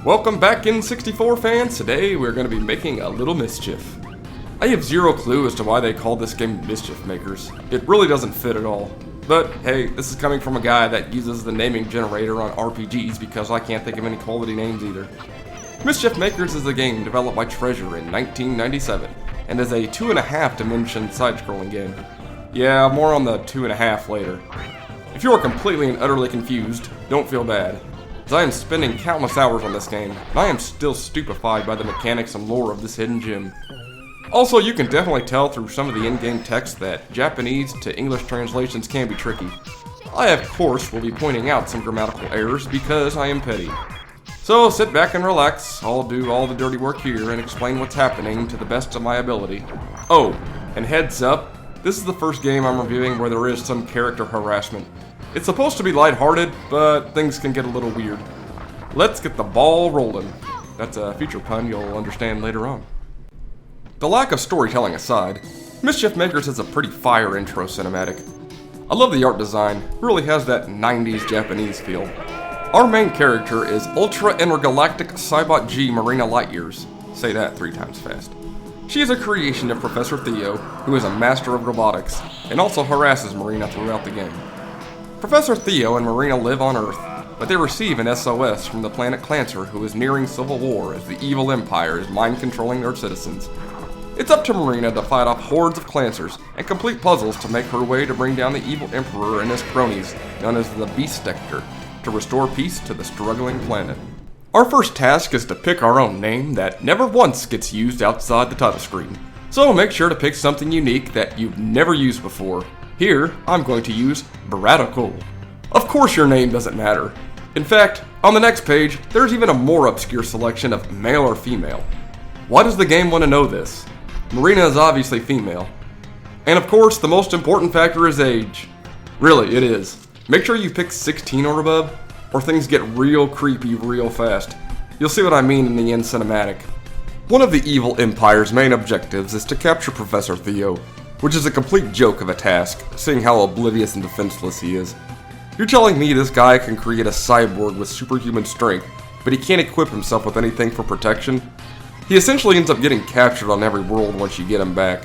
Welcome back, N64 fans. Today we're going to be making a little mischief. I have zero clue as to why they called this game Mischief Makers. It really doesn't fit at all. But hey, this is coming from a guy that uses the naming generator on RPGs because I can't think of any quality names either. Mischief Makers is a game developed by Treasure in 1997 and is a 2.5 dimension side-scrolling game. Yeah, more on the 2.5 later. If you are completely and utterly confused, don't feel bad, as I am spending countless hours on this game, and I am still stupefied by the mechanics and lore of this hidden gem. Also, you can definitely tell through some of the in-game text that Japanese to English translations can be tricky. I, of course, will be pointing out some grammatical errors because I am petty. So sit back and relax, I'll do all the dirty work here and explain what's happening to the best of my ability. Oh, and heads up, this is the first game I'm reviewing where there is some character harassment. It's supposed to be lighthearted, but things can get a little weird. Let's get the ball rolling. That's a future pun you'll understand later on. The lack of storytelling aside, Mischief Makers has a pretty fire intro cinematic. I love the art design, it really has that 90s Japanese feel. Our main character is Ultra Intergalactic Cybot G Marina Lightyears. Say that 3 times fast. She is a creation of Professor Theo, who is a master of robotics, and also harasses Marina throughout the game. Professor Theo and Marina live on Earth, but they receive an SOS from the planet Clancer, who is nearing civil war as the evil empire is mind-controlling their citizens. It's up to Marina to fight off hordes of Clancers and complete puzzles to make her way to bring down the evil emperor and his cronies, known as the dissect, to restore peace to the struggling planet. Our first task is to pick our own name that never once gets used outside the title screen. So make sure to pick something unique that you've never used before. Here, I'm going to use Bradical. Of course your name doesn't matter. In fact, on the next page, there's even a more obscure selection of male or female. Why does the game want to know this? Marina is obviously female. And of course, the most important factor is age. Really, it is. Make sure you pick 16 or above, or things get real creepy real fast. You'll see what I mean in the end cinematic. One of the evil empire's main objectives is to capture Professor Theo, which is a complete joke of a task, seeing how oblivious and defenseless he is. You're telling me this guy can create a cyborg with superhuman strength, but he can't equip himself with anything for protection? He essentially ends up getting captured on every world once you get him back.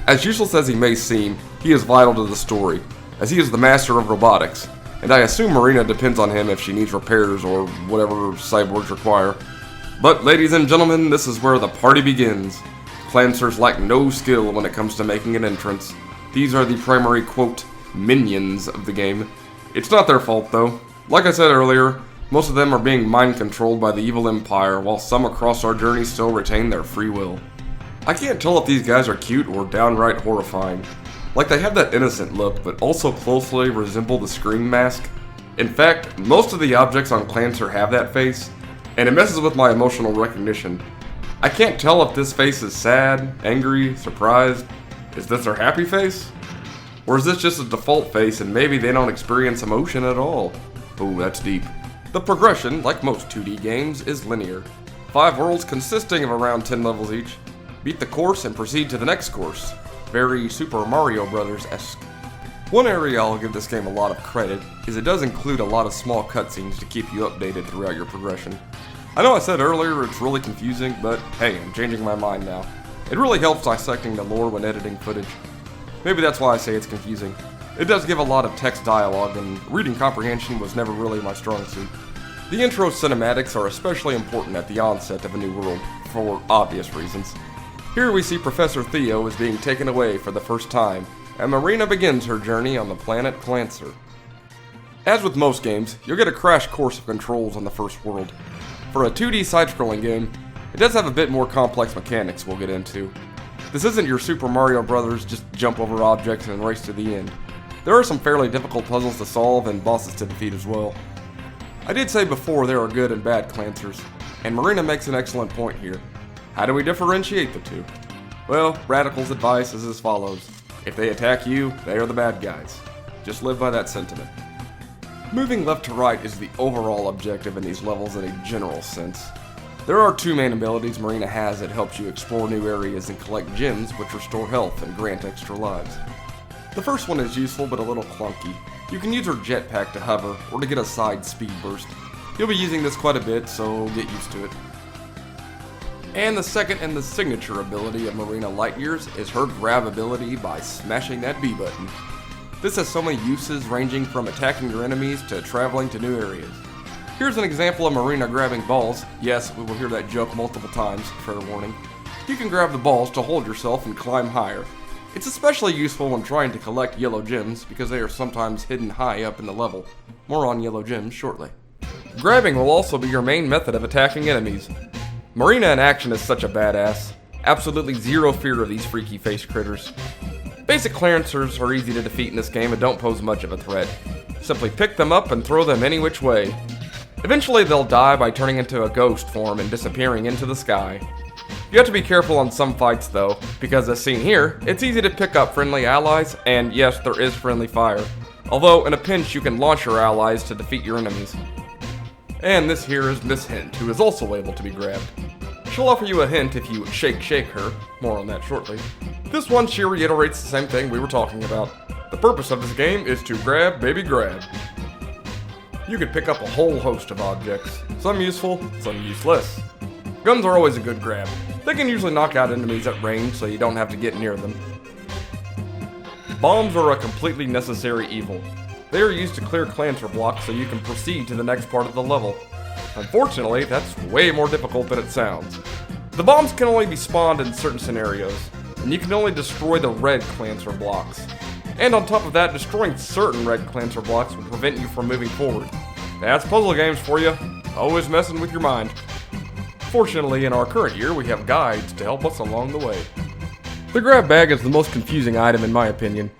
As useless as he may seem, he is vital to the story, as he is the master of robotics, and I assume Marina depends on him if she needs repairs or whatever cyborgs require. But ladies and gentlemen, this is where the party begins. Clancers lack no skill when it comes to making an entrance. These are the primary, quote, minions of the game. It's not their fault though. Like I said earlier, most of them are being mind-controlled by the evil empire, while some across our journey still retain their free will. I can't tell if these guys are cute or downright horrifying. Like they have that innocent look, but also closely resemble the Scream mask. In fact, most of the objects on Clancer have that face, and it messes with my emotional recognition. I can't tell if this face is sad, angry, surprised. Is this their happy face? Or is this just a default face and maybe they don't experience emotion at all? Ooh, that's deep. The progression, like most 2D games, is linear. 5 worlds consisting of around 10 levels each. Beat the course and proceed to the next course. Very Super Mario Bros.-esque. One area I'll give this game a lot of credit is it does include a lot of small cutscenes to keep you updated throughout your progression. I know I said earlier it's really confusing, but hey, I'm changing my mind now. It really helps dissecting the lore when editing footage. Maybe that's why I say it's confusing. It does give a lot of text dialogue, and reading comprehension was never really my strong suit. The intro cinematics are especially important at the onset of a new world, for obvious reasons. Here we see Professor Theo is being taken away for the first time, and Marina begins her journey on the planet Clancer. As with most games, you'll get a crash course of controls on the first world. For a 2D side-scrolling game, it does have a bit more complex mechanics we'll get into. This isn't your Super Mario Bros. Just jump over objects and race to the end. There are some fairly difficult puzzles to solve and bosses to defeat as well. I did say before there are good and bad Clancers, and Marina makes an excellent point here. How do we differentiate the two? Well, Bradical's advice is as follows. If they attack you, they are the bad guys. Just live by that sentiment. Moving left to right is the overall objective in these levels in a general sense. There are 2 main abilities Marina has that helps you explore new areas and collect gems which restore health and grant extra lives. The first one is useful but a little clunky. You can use her jetpack to hover or to get a side speed burst. You'll be using this quite a bit, so get used to it. And the second and the signature ability of Marina Lightyear's is her grab ability by smashing that B button. This has so many uses ranging from attacking your enemies to traveling to new areas. Here's an example of Marina grabbing balls. Yes, we will hear that joke multiple times, fair warning. You can grab the balls to hold yourself and climb higher. It's especially useful when trying to collect yellow gems because they are sometimes hidden high up in the level. More on yellow gems shortly. Grabbing will also be your main method of attacking enemies. Marina in action is such a badass. Absolutely zero fear of these freaky face critters. Basic clancers are easy to defeat in this game and don't pose much of a threat. Simply pick them up and throw them any which way. Eventually they'll die by turning into a ghost form and disappearing into the sky. You have to be careful on some fights though, because as seen here, it's easy to pick up friendly allies, and yes, there is friendly fire. Although in a pinch you can launch your allies to defeat your enemies. And this here is Miss Hint, who is also able to be grabbed. She'll offer you a hint if you shake her, more on that shortly. This one she reiterates the same thing we were talking about. The purpose of this game is to grab baby grab. You can pick up a whole host of objects, some useful, some useless. Guns are always a good grab. They can usually knock out enemies at range so you don't have to get near them. Bombs are a completely necessary evil. They are used to clear clancer blocks so you can proceed to the next part of the level. Unfortunately, that's way more difficult than it sounds. The bombs can only be spawned in certain scenarios, and you can only destroy the red clancer blocks. And on top of that, destroying certain red clancer blocks will prevent you from moving forward. That's puzzle games for you, always messing with your mind. Fortunately, in our current year, we have guides to help us along the way. The grab bag is the most confusing item in my opinion.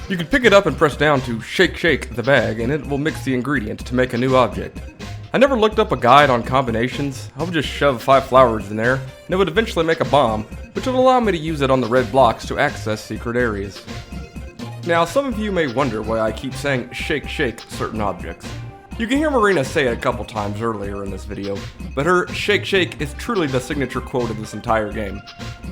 You can pick it up and press down to shake the bag, and it will mix the ingredients to make a new object. I never looked up a guide on combinations. I would just shove 5 flowers in there, and it would eventually make a bomb, which would allow me to use it on the red blocks to access secret areas. Now, some of you may wonder why I keep saying shake certain objects. You can hear Marina say it a couple times earlier in this video, but her shake is truly the signature quote of this entire game.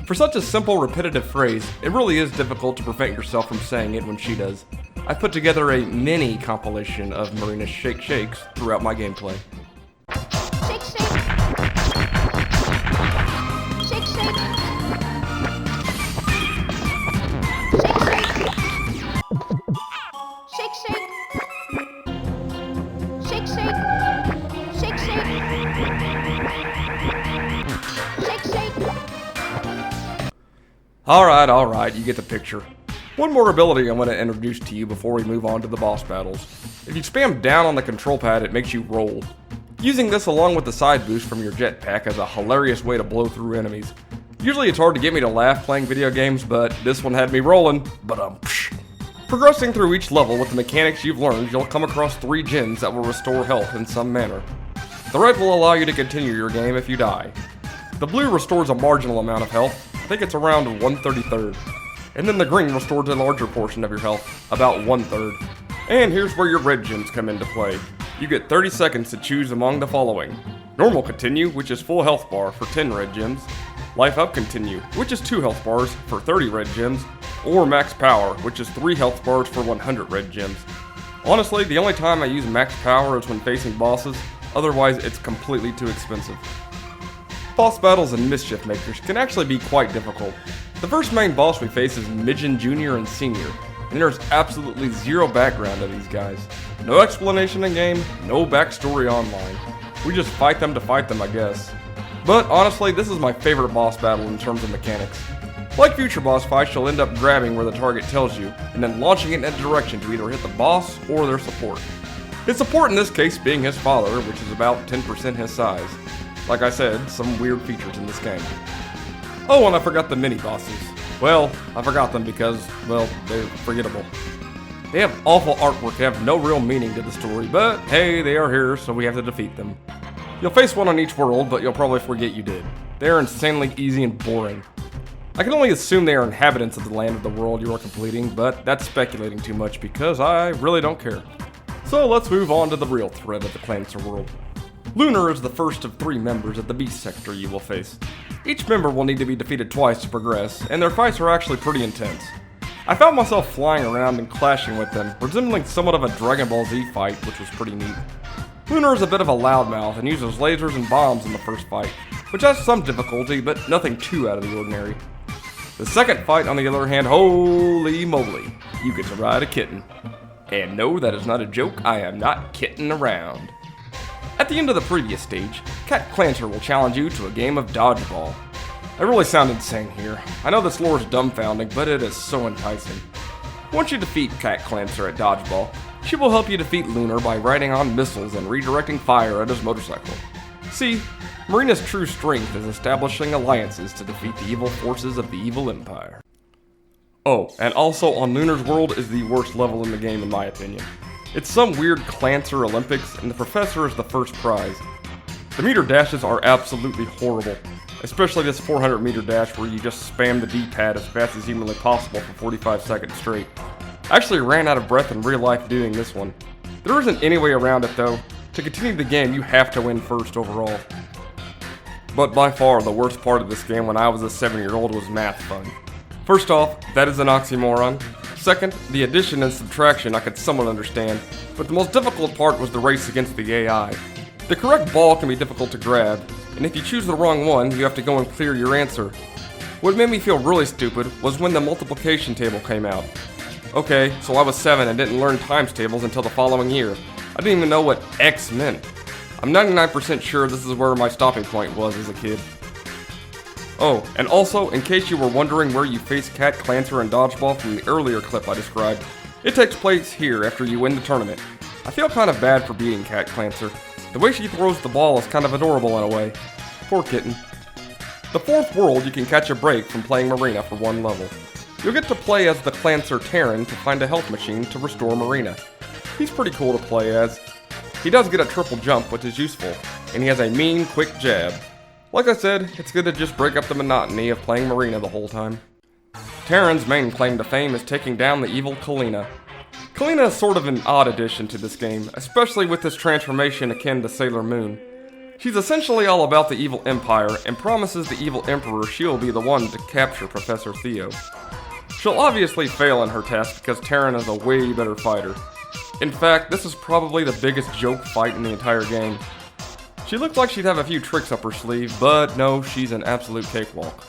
For such a simple, repetitive phrase, it really is difficult to prevent yourself from saying it when she does. I've put together a mini compilation of Marina's shakes throughout my gameplay. Shake, shake. Shake, shake. Shake, shake. Shake, shake. Shake, shake. Shake, shake. Shake, shake. Alright, you get the picture. One more ability I want to introduce to you before we move on to the boss battles. If you spam down on the control pad, it makes you roll. Using this along with the side boost from your jetpack is a hilarious way to blow through enemies. Usually it's hard to get me to laugh playing video games, but this one had me rolling. Progressing through each level with the mechanics you've learned, you'll come across 3 gems that will restore health in some manner. The red will allow you to continue your game if you die. The blue restores a marginal amount of health, I think it's around 1/33. And then the green restores a larger portion of your health, about 1/3. And here's where your red gems come into play. You get 30 seconds to choose among the following. Normal Continue, which is full health bar for 10 red gems. Life Up Continue, which is 2 health bars for 30 red gems. Or Max Power, which is 3 health bars for 100 red gems. Honestly, the only time I use Max Power is when facing bosses, otherwise it's completely too expensive. Boss battles in Mischief Makers can actually be quite difficult. The first main boss we face is Midgen Jr. and Sr., and there's absolutely zero background to these guys. No explanation in game, no backstory online. We just fight them to fight them, I guess. But honestly, this is my favorite boss battle in terms of mechanics. Like future boss fights, you'll end up grabbing where the target tells you, and then launching it in that direction to either hit the boss or their support. His support in this case being his father, which is about 10% his size. Like I said, some weird features in this game. Oh, and I forgot the mini-bosses. Well, I forgot them because, well, they're forgettable. They have awful artwork that have no real meaning to the story, but hey, they are here, so we have to defeat them. You'll face one on each world, but you'll probably forget you did. They are insanely easy and boring. I can only assume they are inhabitants of the land of the world you are completing, but that's speculating too much because I really don't care. So let's move on to the real threat of the Clancer world. Lunar is the first of 3 members of the Beast sector you will face. Each member will need to be defeated twice to progress, and their fights are actually pretty intense. I found myself flying around and clashing with them, resembling somewhat of a Dragon Ball Z fight, which was pretty neat. Lunar is a bit of a loudmouth and uses lasers and bombs in the first fight, which has some difficulty, but nothing too out of the ordinary. The second fight, on the other hand, holy moly, you get to ride a kitten. And no, that is not a joke, I am not kidding around. At the end of the previous stage, Cat Clancer will challenge you to a game of dodgeball. I really sound insane here. I know this lore is dumbfounding, but it is so enticing. Once you defeat Cat Clancer at dodgeball, she will help you defeat Lunar by riding on missiles and redirecting fire at his motorcycle. See, Marina's true strength is establishing alliances to defeat the evil forces of the evil empire. Oh, and also on Lunar's world is the worst level in the game in my opinion. It's some weird Clancer Olympics, and the professor is the first prize. The meter dashes are absolutely horrible, especially this 400 meter dash where you just spam the D-pad as fast as humanly possible for 45 seconds straight. I actually ran out of breath in real life doing this one. There isn't any way around it though. To continue the game, you have to win first overall. But by far, the worst part of this game when I was a 7-year-old was math fun. First off, that is an oxymoron. Second, the addition and subtraction I could somewhat understand, but the most difficult part was the race against the AI. The correct ball can be difficult to grab, and if you choose the wrong one, you have to go and clear your answer. What made me feel really stupid was when the multiplication table came out. Okay, so I was 7 and didn't learn times tables until the following year. I didn't even know what X meant. I'm 99% sure this is where my stopping point was as a kid. Oh, and also, in case you were wondering where you face Cat Clancer and dodgeball from the earlier clip I described, it takes place here after you win the tournament. I feel kind of bad for beating Cat Clancer. The way she throws the ball is kind of adorable in a way. Poor kitten. The fourth world, you can catch a break from playing Marina for one level. You'll get to play as the Clancer Terran to find a health machine to restore Marina. He's pretty cool to play as. He does get a triple jump, which is useful, and he has a mean, quick jab. Like I said, it's good to just break up the monotony of playing Marina the whole time. Terran's main claim to fame is taking down the evil Kalina. Kalina is sort of an odd addition to this game, especially with this transformation akin to Sailor Moon. She's essentially all about the evil empire and promises the evil emperor she'll be the one to capture Professor Theo. She'll obviously fail in her test because Terran is a way better fighter. In fact, this is probably the biggest joke fight in the entire game. She looked like she'd have a few tricks up her sleeve, but no, she's an absolute cakewalk.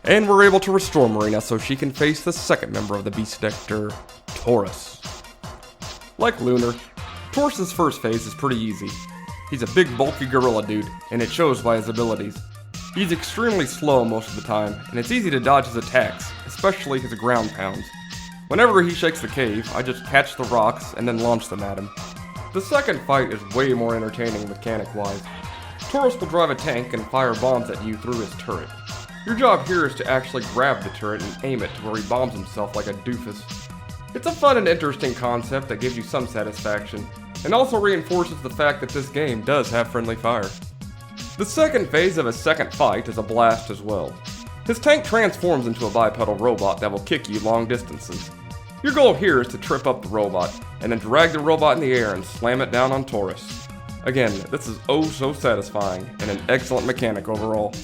And we're able to restore Marina so she can face the second member of the Beast Sector, Taurus. Like Lunar, Taurus's first phase is pretty easy. He's a big bulky gorilla dude, and it shows by his abilities. He's extremely slow most of the time, and it's easy to dodge his attacks, especially his ground pounds. Whenever he shakes the cave, I just catch the rocks and then launch them at him. The second fight is way more entertaining mechanic-wise. Taurus will drive a tank and fire bombs at you through his turret. Your job here is to actually grab the turret and aim it to where he bombs himself like a doofus. It's a fun and interesting concept that gives you some satisfaction, and also reinforces the fact that this game does have friendly fire. The second phase of his second fight is a blast as well. His tank transforms into a bipedal robot that will kick you long distances. Your goal here is to trip up the robot, and then drag the robot in the air and slam it down on Taurus. Again, this is oh so satisfying, and an excellent mechanic overall.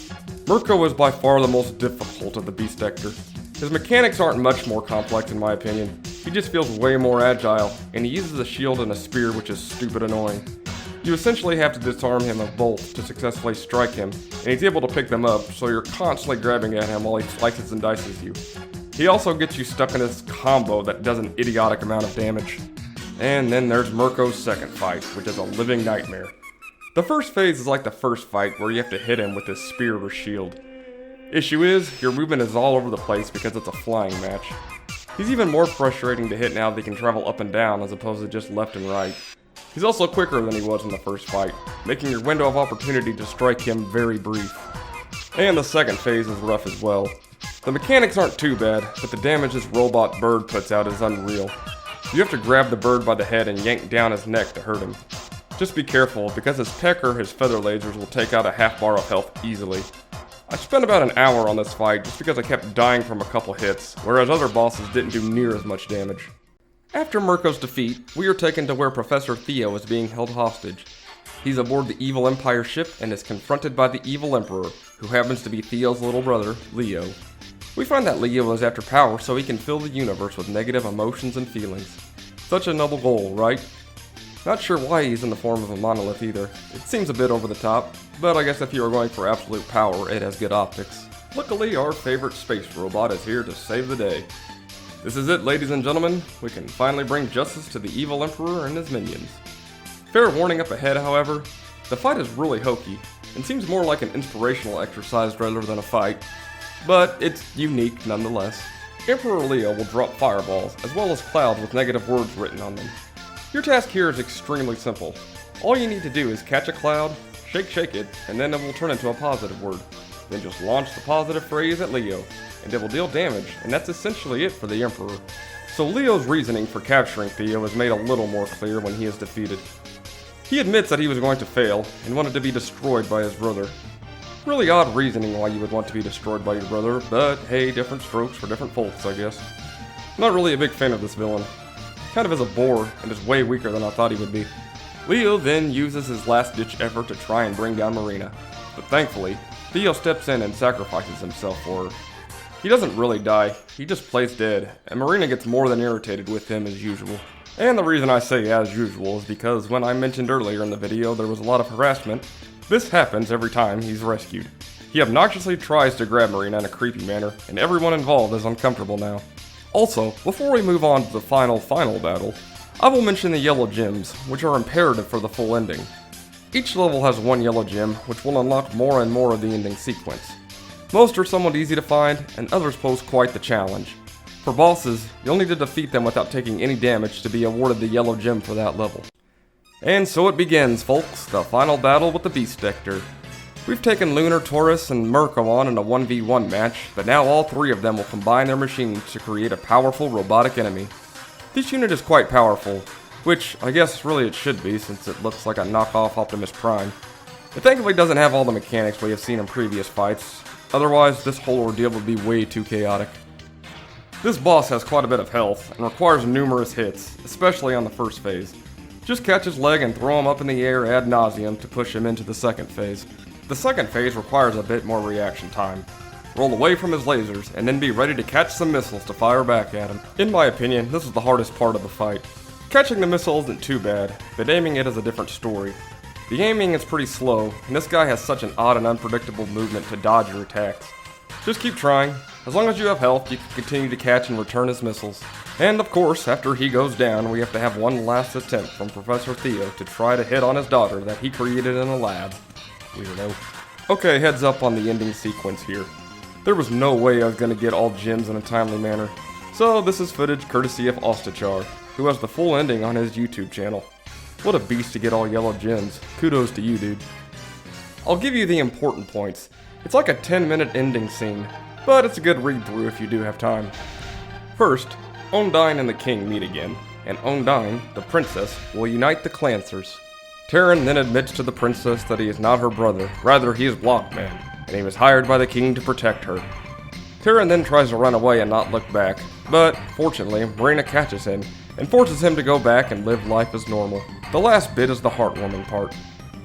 Mirko is by far the most difficult of the Beast Sector. His mechanics aren't much more complex in my opinion. He just feels way more agile, and he uses a shield and a spear which is stupid annoying. You essentially have to disarm him of both to successfully strike him, and he's able to pick them up, so you're constantly grabbing at him while he slices and dices you. He also gets you stuck in this combo that does an idiotic amount of damage. And then there's Mirko's second fight, which is a living nightmare. The first phase is like the first fight where you have to hit him with his spear or shield. Issue is, your movement is all over the place because it's a flying match. He's even more frustrating to hit now that he can travel up and down as opposed to just left and right. He's also quicker than he was in the first fight, making your window of opportunity to strike him very brief. And the second phase is rough as well. The mechanics aren't too bad, but the damage this robot bird puts out is unreal. You have to grab the bird by the head and yank down his neck to hurt him. Just be careful, because his pecker, his feather lasers will take out a half bar of health easily. I spent about an hour on this fight just because I kept dying from a couple hits, whereas other bosses didn't do near as much damage. After Mirko's defeat, we are taken to where Professor Theo is being held hostage. He's aboard the evil Empire ship and is confronted by the evil Emperor, who happens to be Theo's little brother, Leo. We find that Leo is after power so he can fill the universe with negative emotions and feelings. Such a noble goal, right? Not sure why he's in the form of a monolith either. It seems a bit over the top, but I guess if you were going for absolute power, it has good optics. Luckily, our favorite space robot is here to save the day. This is it, ladies and gentlemen. We can finally bring justice to the evil Emperor and his minions. Fair warning up ahead, however, the fight is really hokey, and seems more like an inspirational exercise rather than a fight, but it's unique nonetheless. Emperor Leo will drop fireballs, as well as clouds with negative words written on them. Your task here is extremely simple. All you need to do is catch a cloud, shake it, and then it will turn into a positive word. Then just launch the positive phrase at Leo, and it will deal damage, and that's essentially it for the Emperor. So Leo's reasoning for capturing Theo is made a little more clear when he is defeated. He admits that he was going to fail, and wanted to be destroyed by his brother. Really odd reasoning why you would want to be destroyed by your brother, but hey, different strokes for different folks, I guess. Not really a big fan of this villain. Kind of is a bore, and is way weaker than I thought he would be. Leo then uses his last-ditch effort to try and bring down Marina, but thankfully, Theo steps in and sacrifices himself for her. He doesn't really die, he just plays dead, and Marina gets more than irritated with him as usual. And the reason I say as usual is because when I mentioned earlier in the video there was a lot of harassment, this happens every time he's rescued. He obnoxiously tries to grab Marina in a creepy manner, and everyone involved is uncomfortable now. Also, before we move on to the final battle, I will mention the yellow gems, which are imperative for the full ending. Each level has one yellow gem, which will unlock more and more of the ending sequence. Most are somewhat easy to find, and others pose quite the challenge. For bosses, you'll need to defeat them without taking any damage to be awarded the yellow gem for that level. And so it begins, folks, the final battle with the Beastector. We've taken Lunar, Taurus, and Mirko on in a 1v1 match, but now all three of them will combine their machines to create a powerful robotic enemy. This unit is quite powerful, which I guess really it should be since it looks like a knockoff Optimus Prime. It thankfully doesn't have all the mechanics we have seen in previous fights, otherwise this whole ordeal would be way too chaotic. This boss has quite a bit of health and requires numerous hits, especially on the first phase. Just catch his leg and throw him up in the air ad nauseum to push him into the second phase. The second phase requires a bit more reaction time. Roll away from his lasers, and then be ready to catch some missiles to fire back at him. In my opinion, this is the hardest part of the fight. Catching the missile isn't too bad, but aiming it is a different story. The aiming is pretty slow, and this guy has such an odd and unpredictable movement to dodge your attacks. Just keep trying. As long as you have health, you can continue to catch and return his missiles. And of course, after he goes down, we have to have one last attempt from Professor Theo to try to hit on his daughter that he created in a lab. Weirdo. Okay, heads up on the ending sequence here. There was no way I was going to get all gems in a timely manner. So this is footage courtesy of Ostachar, who has the full ending on his YouTube channel. What a beast to get all yellow gems. Kudos to you, dude. I'll give you the important points. It's like a 10-minute ending scene, but it's a good read-through if you do have time. First, Ondine and the king meet again, and Ondine, the princess, will unite the Clancers. Terran then admits to the princess that he is not her brother, rather he is Blockman, and he was hired by the king to protect her. Terran then tries to run away and not look back, but fortunately, Marina catches him, and forces him to go back and live life as normal. The last bit is the heartwarming part.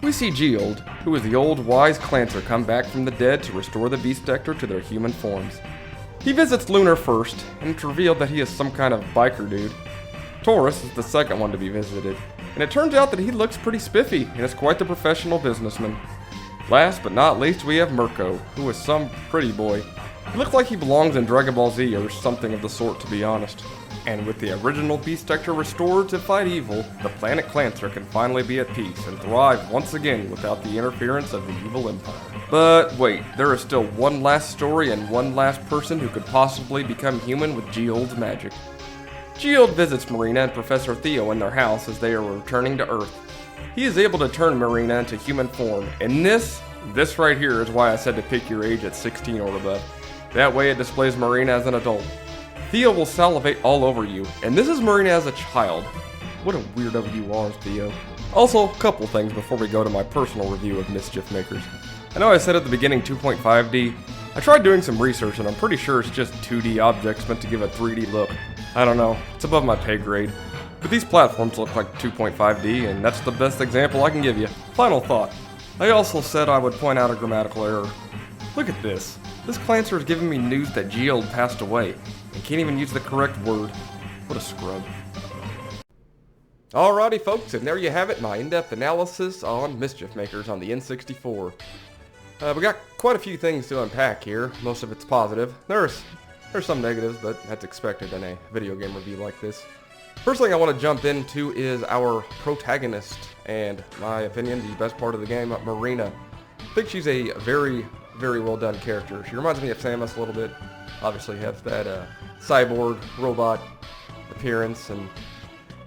We see Geold, who is the old wise Clancer, come back from the dead to restore the Beastector to their human forms. He visits Lunar first, and it's revealed that he is some kind of biker dude. Taurus is the second one to be visited, and it turns out that he looks pretty spiffy and is quite the professional businessman. Last but not least, we have Mirko, who is some pretty boy. He looks like he belongs in Dragon Ball Z or something of the sort, to be honest. And with the original Beastector restored to fight evil, the planet Clancer can finally be at peace and thrive once again without the interference of the evil empire. But wait, there is still one last story and one last person who could possibly become human with Geold's magic. Geold visits Marina and Professor Theo in their house as they are returning to Earth. He is able to turn Marina into human form, and this right here is why I said to pick your age at 16 or above. That way it displays Marina as an adult. Theo will salivate all over you, and this is Marina as a child. What a weirdo you are, Theo. Also, a couple things before we go to my personal review of Mischief Makers. I know I said at the beginning 2.5D. I tried doing some research and I'm pretty sure it's just 2D objects meant to give a 3D look. I don't know, it's above my pay grade. But these platforms look like 2.5D, and that's the best example I can give you. Final thought. I also said I would point out a grammatical error. Look at this. This Clancer is giving me news that Geold passed away, and can't even use the correct word. What a scrub. Alrighty folks, and there you have it, my in-depth analysis on Mischief Makers on the N64. We got quite a few things to unpack here. Most of it's positive. There's some negatives, but that's expected in a video game review like this. First thing I want to jump into is our protagonist, and my opinion, the best part of the game, Marina. I think she's a very, very well done character. She reminds me of Samus a little bit. Obviously has that cyborg robot appearance, and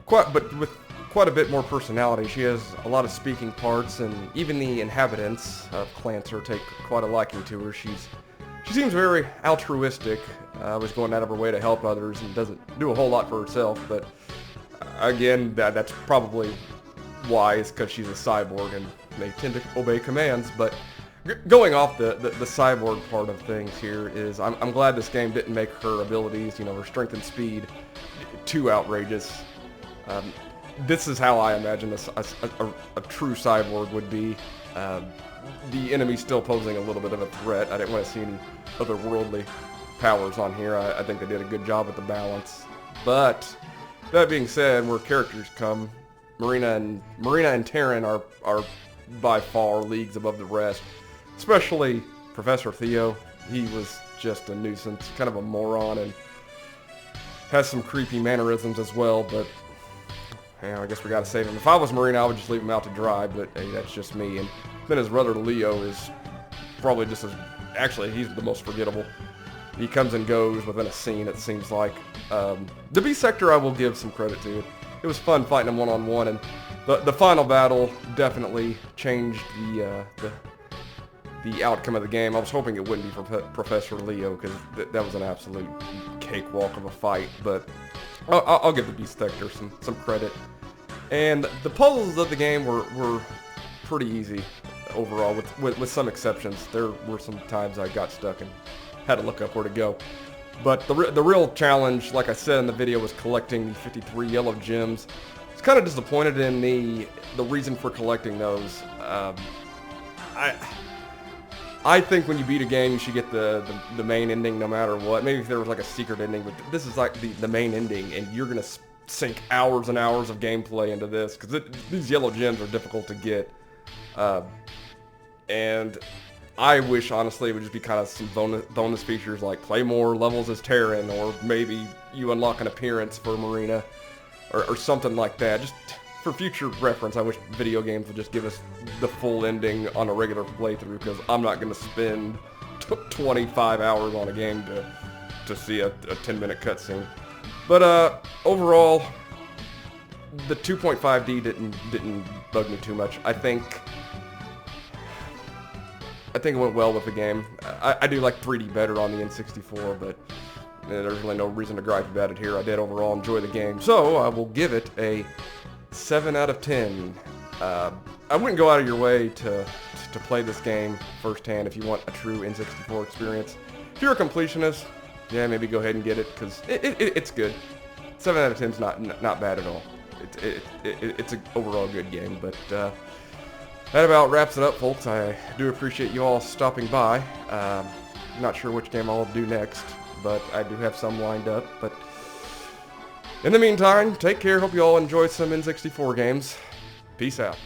but with quite a bit more personality. She has a lot of speaking parts, and even the inhabitants of Clancer take quite a liking to her. She seems very altruistic, was going out of her way to help others, and doesn't do a whole lot for herself, but again, that's probably why, is because she's a cyborg and they tend to obey commands. But going off the cyborg part of things here is, I'm glad this game didn't make her abilities, her strength and speed, too outrageous. This is how I imagine a true cyborg would be. The enemy still posing a little bit of a threat. I didn't want to see any otherworldly powers on here. I think they did a good job with the balance. But that being said, where characters come, Marina and Terran are by far leagues above the rest. Especially Professor Theo. He was just a nuisance, kind of a moron, and has some creepy mannerisms as well, but I guess we gotta save him. If I was Marina, I would just leave him out to dry, but hey, that's just me. And then his brother Leo is probably just as... Actually, he's the most forgettable. He comes and goes within a scene, it seems like. The dissector, I will give some credit to. It was fun fighting him one-on-one, and the final battle definitely changed the outcome of the game. I was hoping it wouldn't be for Professor Leo, because that was an absolute cakewalk of a fight, but I'll give the dissector some credit. And the puzzles of the game were pretty easy overall, with some exceptions. There were some times I got stuck and had to look up where to go. But the real challenge, like I said in the video, was collecting the 53 yellow gems. I was kind of disappointed in the reason for collecting those. I think when you beat a game, you should get the main ending no matter what. Maybe if there was like a secret ending, but this is like the main ending, and you're going to sink hours and hours of gameplay into this, because these yellow gems are difficult to get. And I wish, honestly, it would just be kind of some bonus features like play more levels as Terran, or maybe you unlock an appearance for Marina, or something like that. Just for future reference, I wish video games would just give us the full ending on a regular playthrough, because I'm not going to spend 25 hours on a game to see a 10-minute cutscene. But overall, the 2.5D didn't bug me too much. I think it went well with the game. I do like 3D better on the N64, but there's really no reason to gripe about it here. I did overall enjoy the game, so I will give it a 7 out of 10. I wouldn't go out of your way to play this game firsthand if you want a true N64 experience. If you're a completionist, yeah, maybe go ahead and get it, because it's good. 7 out of 10 is not bad at all. It's an overall good game, but that about wraps it up, folks. I do appreciate you all stopping by. Not sure which game I'll do next, but I do have some lined up. But in the meantime, take care. Hope you all enjoy some N64 games. Peace out.